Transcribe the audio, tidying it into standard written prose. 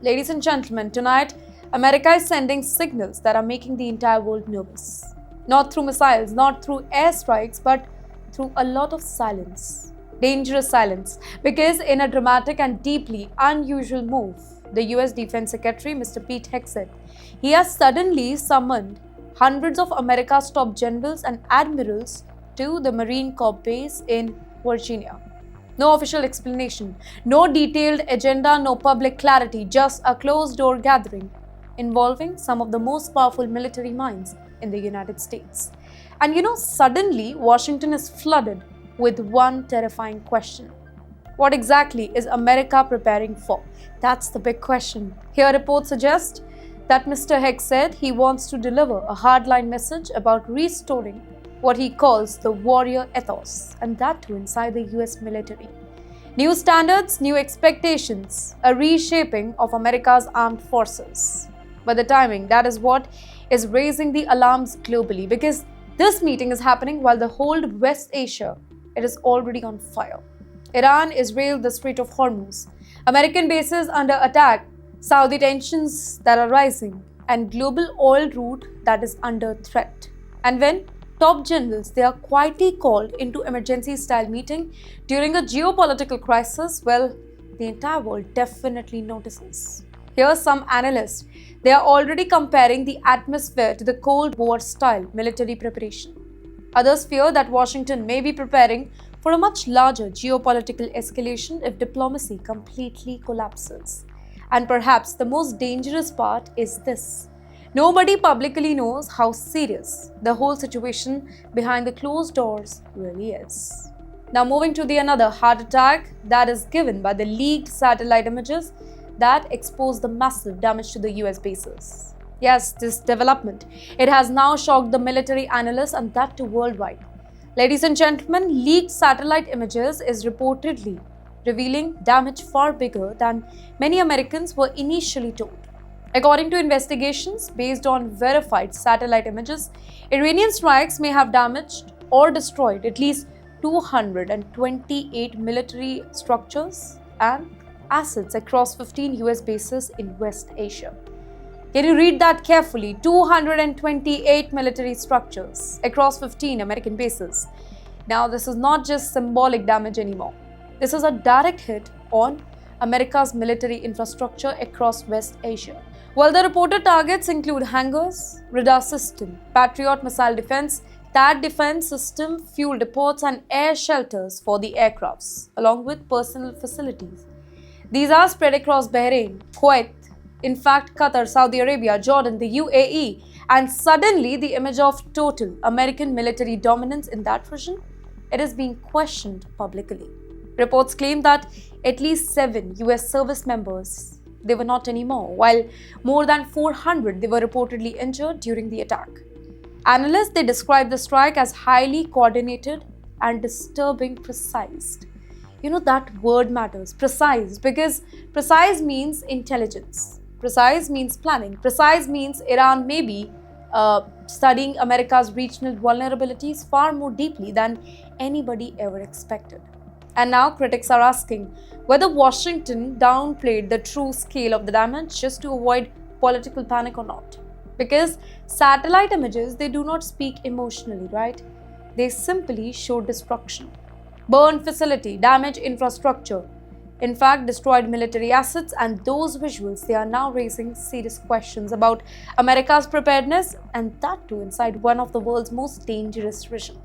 Ladies and gentlemen, tonight, America is sending signals that are making the entire world nervous. Not through missiles, not through airstrikes, but through a lot of silence. Dangerous silence. Because in a dramatic and deeply unusual move, the US Defense Secretary, Mr. Pete Hegseth, he has suddenly summoned hundreds of America's top generals and admirals to the Marine Corps base in Virginia. No official explanation, no detailed agenda, no public clarity, just a closed door gathering involving some of the most powerful military minds in the United States. And suddenly Washington is flooded with one terrifying question. What exactly is America preparing for? That's the big question. Here reports suggest that Mr. Hegseth he wants to deliver a hardline message about restoring what he calls the warrior ethos, and that too inside the US military. New standards, new expectations, a reshaping of America's armed forces. But the timing, that is what is raising the alarms globally, because this meeting is happening while the whole West Asia, it is already on fire. Iran, Israel, the Strait of Hormuz, American bases under attack, Saudi tensions that are rising, and global oil route that is under threat. And when top generals, they are quietly called into emergency-style meeting during a geopolitical crisis, well, the entire world definitely notices. Here some analysts, they are already comparing the atmosphere to the Cold War-style military preparation. Others fear that Washington may be preparing for a much larger geopolitical escalation if diplomacy completely collapses. And perhaps the most dangerous part is this. Nobody publicly knows how serious the whole situation behind the closed doors really is. Now moving to the another heart attack that is given by the leaked satellite images that expose the massive damage to the US bases. Yes, this development, it has now shocked the military analysts and that too worldwide. Ladies and gentlemen, leaked satellite images is reportedly revealing damage far bigger than many Americans were initially told. According to investigations based on verified satellite images, Iranian strikes may have damaged or destroyed at least 228 military structures and assets across 15 US bases in West Asia. Can you read that carefully? 228 military structures across 15 American bases. Now, this is not just symbolic damage anymore. This is a direct hit on America's military infrastructure across West Asia. Well, the reported targets include hangars, radar system, Patriot missile defense, THAAD defense system, fuel depots, and air shelters for the aircrafts, along with personal facilities. These are spread across Bahrain, Kuwait, in fact, Qatar, Saudi Arabia, Jordan, the UAE, and suddenly the image of total American military dominance in that region, it is being questioned publicly. Reports claim that at least 7 US service members they were not anymore, while more than 400 they were reportedly injured during the attack. Analysts they describe the strike as highly coordinated and disturbing precise. That word matters, precise, because precise means intelligence. Precise means planning. Precise means Iran may be studying America's regional vulnerabilities far more deeply than anybody ever expected. And now critics are asking whether Washington downplayed the true scale of the damage just to avoid political panic or not. Because satellite images, they do not speak emotionally, right? They simply show destruction. Burned facility, damaged infrastructure, in fact destroyed military assets, and those visuals, they are now raising serious questions about America's preparedness, and that too inside one of the world's most dangerous regions.